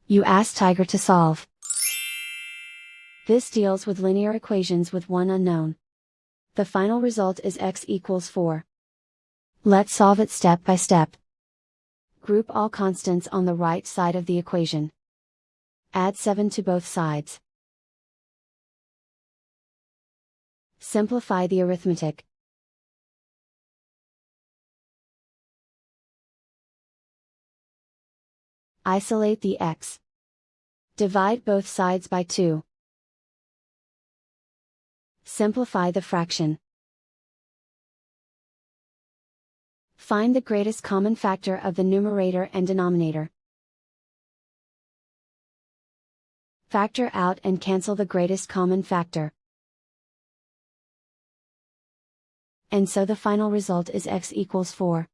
You ask Tiger to solve. This deals with linear equations with one unknown. The final result is x equals 4. Let's solve it step by step. Group all constants on the right side of the equation. Add 7 to both sides. Simplify the arithmetic. Isolate the x. Divide both sides by 2. Simplify the fraction. Find the greatest common factor of the numerator and denominator. Factor out and cancel the greatest common factor. And so the final result is x equals 4.